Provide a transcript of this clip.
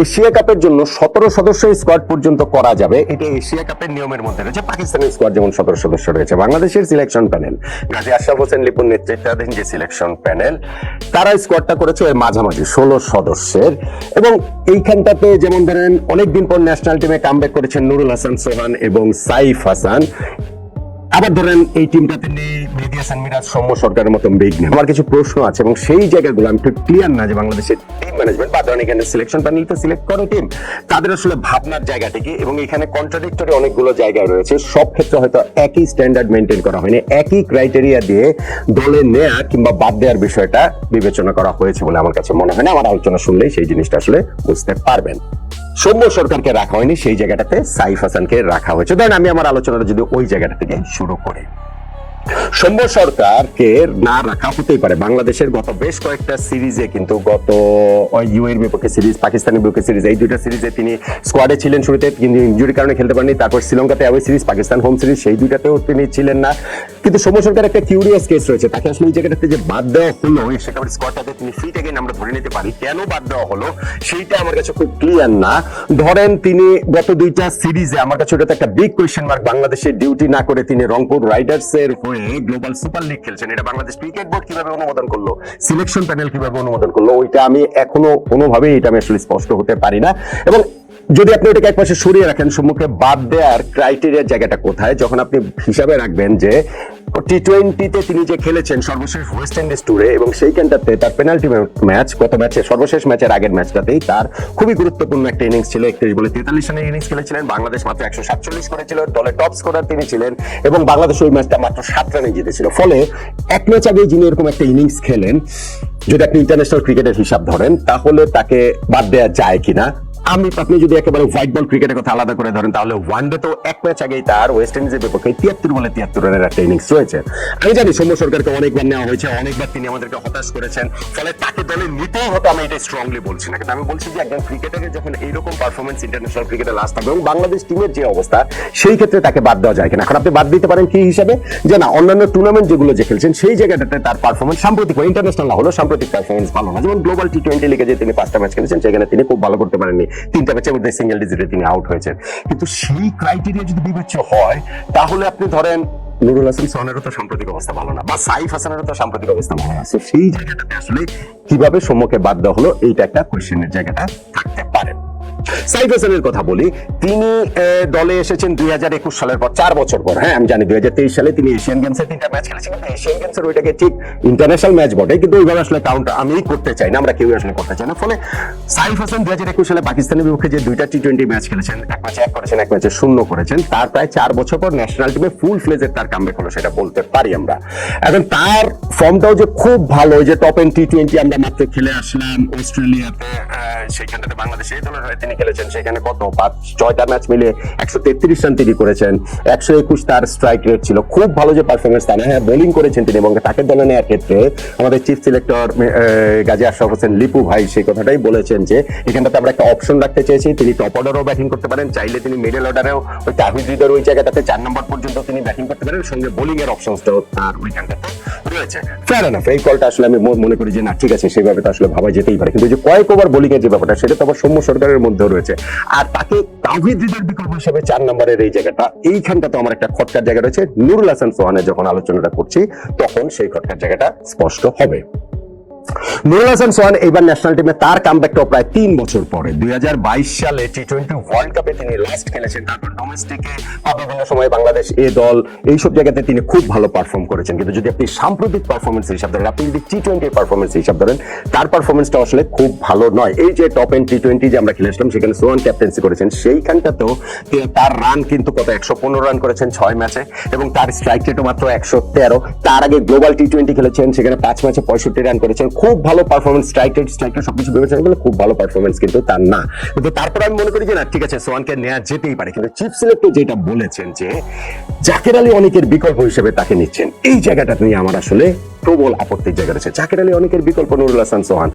Asia কাপের জন্য 17 সদস্যের স্কোয়াড পর্যন্ত করা যাবে, এটা এশিয়া কাপের নিয়মের মধ্যে রয়েছে। পাকিস্তানের স্কোয়াড যেমন 17 সদস্য রয়েছে, বাংলাদেশের সিলেকশন প্যানেল গাজী আশরাফ হোসেন লিপুর নেতৃত্বাধীন যে সিলেকশন প্যানেল, তারা স্কোয়াডটা করেছে এর মাঝামাঝি 16 সদস্যের। এবং এইখানটাতে যেমন ধরেন অনেকদিন পর ন্যাশনাল টিমে কামব্যাক করেছেন নুরুল হাসান সোহান এবং সাইফ হাসান। আবার ধরেন এই টিমটাতে নেই মেহেদী হাসান মিরাজ, সৌম্য সরকারের মতো বিগ নেম। আমার কিছু প্রশ্ন আছে এবং সেই জায়গাগুলো আমি একটু ক্লিয়ার না যে বাংলাদেশের টিম ম্যানেজমেন্ট বা ধরেন এখানে সিলেকশন প্যানেল তো সিলেক্ট করে টিম, তাদের আসলে ভাবনার জায়গাটা কি, এবং এখানে কন্ট্রাডিক্টরি অনেকগুলো জায়গা রয়েছে। সব ক্ষেত্রে হয়তো একই স্ট্যান্ডার্ড মেনটেন করা হয়নি, একই ক্রাইটেরিয়া দিয়ে দলে নেয়া কিংবা বাদ দেওয়ার বিষয়টা বিবেচনা করা হয়েছে বলে আমার কাছে মনে হয় না। আমার আলোচনা শুনলেই সেই জিনিসটা আসলে বুঝতে পারবেন। সৌম্য সরকারকে রাখা হয়নি, সেই জায়গাটাতে সাইফ হাসানকে রাখা হয়েছে। ধরেন আমি আমার আলোচনাটা যদি ওই জায়গাটা থেকে শুরু করি, সৌম্য সরকারকে না রাখা হতেই পারে। বাংলাদেশের গত বেশ কয়েকটা সিরিজে কিন্তু গত ইউএর বিপক্ষে সিরিজ, পাকিস্তানের বিপক্ষে সিরিজ, এই দুইটা সিরিজে তিনি স্কোয়াডে ছিলেন শুরুতে, কিন্তু ইনজুরির কারণে খেলতে পারেননি। তারপর শ্রীলঙ্কাতে away series, Pakistan home series, সেই দুইটাতেও তিনি ছিলেন না। কিন্তু সৌম্য সরকার একটা কিউরিয়াস কেস রয়েছে, তাকে আসলে এই জায়গাটাতে যে বাদ দেওয়া হলো, সেটা স্কোয়াডটাতে তিনি ফিট এগেইন আমরা ধরে নিতে পারি, কেন বাদ দেওয়া হলো সেইটা আমার কাছে খুব ক্লিয়ার না। ধরেন তিনি গত দুইটা সিরিজে আমার কাছে ওটাতে একটা বিগ কোয়েশ্চেন মার্ক, বাংলাদেশের ডিউটি না করে তিনি রংপুর রাইডার্স এর হয়ে গ্লোবাল সুপার লিগ খেলছেন। এটা বাংলাদেশ ক্রিকেট বোর্ড কিভাবে অনুমোদন করলো, সিলেকশন প্যানেল কিভাবে অনুমোদন করলো, ওইটা আমি এখনো কোনোভাবেই এটা আমি আসলে স্পষ্ট হতে পারি না। এবং যদি আপনি ওটাকে একপাশে সরিয়ে রাখেন, সম্মুখে বাদ দেওয়ার ক্রাইটেরিয়ার জায়গাটা কোথায়, যখন আপনি হিসাবে রাখবেন যে টি-20তে তিনি যে খেলেছেন সর্বশেষ ওয়েস্ট ইন্ডিজ ট্যুরে, এবং সেইখানটাতে তার পেনাল্টি ম্যাচ, গত ম্যাচে সর্বশেষ ম্যাচের আগের ম্যাচটাতেই তার খুবই গুরুত্বপূর্ণ একটা ইনিংস ছিল, 31 বলে 43 রানের ইনিংস খেলেছিলেন। বাংলাদেশ মাত্র 147 করেছিল, দলে টপ স্কোরার তিনি ছিলেন, এবং বাংলাদেশ ওই ম্যাচটা মাত্র 7 রানে জিতেছিল। ফলে এক ম্যাচ আগে যিনি এরকম একটা ইনিংস খেলেন, যদি আপনি ইন্টারন্যাশনাল ক্রিকেটের হিসাব ধরেন, তাহলে তাকে বাদ দেওয়া যায় কিনা। আপনি যদি একেবারে হোয়াইট বল ক্রিকেটের কথা আলাদা করে ধরেন, তাহলে ওয়ানডে তো এক ম্যাচ আগেই তার ওয়েস্ট ইন্ডিজের বিপক্ষে 73 বলে 73 রানের একটা ইনিংস রয়েছে। আমি জানি সৌম্য সরকারকে অনেকবার নেওয়া হয়েছে, অনেকবার তিনি আমাদেরকে হতাশ করেছেন, ফলে তাকে দলে নিতেই হতো, আমি এটা স্ট্রংলি বলছি না। কিন্তু আমি বলছি যে একজন ক্রিকেটারের যখন এইরকম পারফরমেন্স ইন্টারন্যাশনাল ক্রিকেটে লাস্ট থাকবে এবং বাংলাদেশ টিমের যে অবস্থা, সেই ক্ষেত্রে তাকে বাদ দেওয়া যায় কিনা। এখন আপনি বাদ দিতে পারেন কি হিসাবে, যে না অন্যান্য টুর্নামেন্ট যেগুলো যে খেলছেন সেই জায়গাটাতে তার পারফরমেন্স সাম্প্রতিক, ইন্টারন্যাশনাল না হলো সাম্প্রতিক পারফরমেন্স ভালো না। যেমন গ্লোবাল টি-20 লিগে যে তিনি 5টা ম্যাচ খেলেছেন, সেখানে তিনি খুব ভালো করতে পারেননি, 3টা ম্যাচের মধ্যে সিঙ্গেল ডিজিটে তিনি আউট হয়েছেন। কিন্তু সেই ক্রাইটেরিয়া যদি বিবেচ্য হয়, তাহলে আপনি ধরেন নুরুল হাসান সোহানেরও তো সাম্প্রতিক অবস্থা ভালো না, বা সাইফ হাসানেরও তো সাম্প্রতিক অবস্থা ভালো না। সেই জায়গাটাতে আসলে কিভাবে সম্মুখে বাদ দেওয়া হলো, এইটা একটা কোয়েশ্চেনের জায়গাটা থাকতে পারে। সাইফ হাসানের কথা বলি, তিনি দলে এসেছেন 2021 সালের পর, 4 বছর পর। হ্যাঁ আমি জানি 2023 সালে তিনি এশিয়ান গেমসে 3টা ম্যাচ খেলেছেন, কিন্তু এশিয়ান গেমসের ওইটাকে ঠিক ইন্টারন্যাশনাল ম্যাচ বটে, কিন্তু ওইভাবে আসলে কাউন্ট আমি করতে চাই না, আমরা কেউ আসলে করতে চাই না। ফলে সাইফ হাসান 2021 সালে পাকিস্তানের বিপক্ষে যে 2টা টি-20 ম্যাচ খেলেছেন, এক ম্যাচে 1 করেছেন, এক ম্যাচে 0 করেছেন, তার প্রায় 4 বছর পর ন্যাশনাল টিমে ফুল ফ্লেজের তার কামব্যাক হলো, সেটা বলতে পারি আমরা। এখন তার ফর্মটাও যে খুব ভালো, যে টপ এন্ড টি-20 আমরা মাত্র খেলে আসলাম অস্ট্রেলিয়াতে, সেইখানটাতে বাংলাদেশ এই দলের হয়ে তিনি খেলেছেন, সেখানে কত 6টা ম্যাচ মিলে 133 রান তিনি করেছেন, 121 তার স্ট্রাইক রেট ছিল, খুব ভালো যে পারফরমেন্স তা না। হ্যাঁ বোলিং করেছেন তিনি, এবং তাকে দলে নেওয়ার ক্ষেত্রে আমাদের চিফ সিলেক্টর গাজী আশরাফ হোসেন লিপু ভাই সেই কথাটাই বলেছেন যে এখানটাতে আমরা একটা অপশন রাখতে চেয়েছি, তিনি টপ অর্ডারও ব্যাটিং করতে পারেন, চাইলে তিনি মিডল অর্ডারেও ওই তাহিদ হৃদয়ের ওই জায়গাটাতে 4 নম্বর পর্যন্ত তিনি ব্যাটিং করতে পারেন, সঙ্গে বোলিং এর অপশনসটাও তার ওইখানটাতে রয়েছে। ফেয়ার এনাফ, এই কলটা আসলে আমি মনে করি যে না ঠিক আছে, সেভাবে তো আসলে ভাবা যেতেই পারে। কিন্তু যে কয়েক ওভার বোলিং এর যে ব্যাপারটা, সেটা তো আবার সৌম্য সরকারের মধ্যেও রয়েছে, আর তাকে তাহিদ হৃদয়ের বিকল্প হিসেবে 4 নম্বরের এই জায়গাটা, এইখানটা তো আমার একটা খটকার জায়গা রয়েছে। নুরুল হাসান সোহানের যখন আলোচনাটা করছি, তখন সেই খটকার জায়গাটা স্পষ্ট হবে। নুরুল হাসান সোহান এইবার ন্যাশনাল টিমে তার কামব্যাকটা প্রায় 3 বছর পরে, 2022 সালে টি-20 ওয়ার্ল্ড কাপে তিনি লাস্ট খেলেছেন। তারপর ডোমেস্টিকে বিভিন্ন সময় বাংলাদেশ এ দল, এইসব জায়গাতে তিনি খুব ভালো পারফর্ম করেছেন। কিন্তু যদি আপনি সাম্প্রতিক পারফরমেন্স হিসাব ধরেন, আপনি যদি টি-20 পারফরমেন্স হিসাব ধরেন, তার পারফরমেন্সটা আসলে খুব ভালো নয়। এই যে টপ এন্ড টি-20 যে আমরা খেলেছিলাম, সেখানে সোহান ক্যাপ্টেন্সি করেছেন, সেইখানটাতেও তার রান কিন্তু কত 115 রান করেছেন 6 ম্যাচে, এবং তার স্ট্রাইক রেটও মাত্র 113। তার আগে গ্লোবাল টি-20 খেলেছেন, সেখানে 5 ম্যাচে 65 রান করেছেন, খুব ভালো পারফরমেন্স, স্ট্রাইক রেট সবকিছু বিবেচনা করলে খুব ভালো পারফরমেন্স কিন্তু তার না। কিন্তু তারপর আমি মনে করি যে না ঠিক আছে, সোহানকে নেওয়া যেতেই পারে। কিন্তু চিফ সিলেক্টর যেটা বলেছেন যে জাকের আলী অনেকের বিকল্প হিসেবে তাকে নিচ্ছেন, এই জায়গাটা নিয়ে আমার আসলে প্রবল আপত্তির জায়গা রয়েছে। জাকের আলী অনেকের বিকল্প নুরুল হাসান সোহান।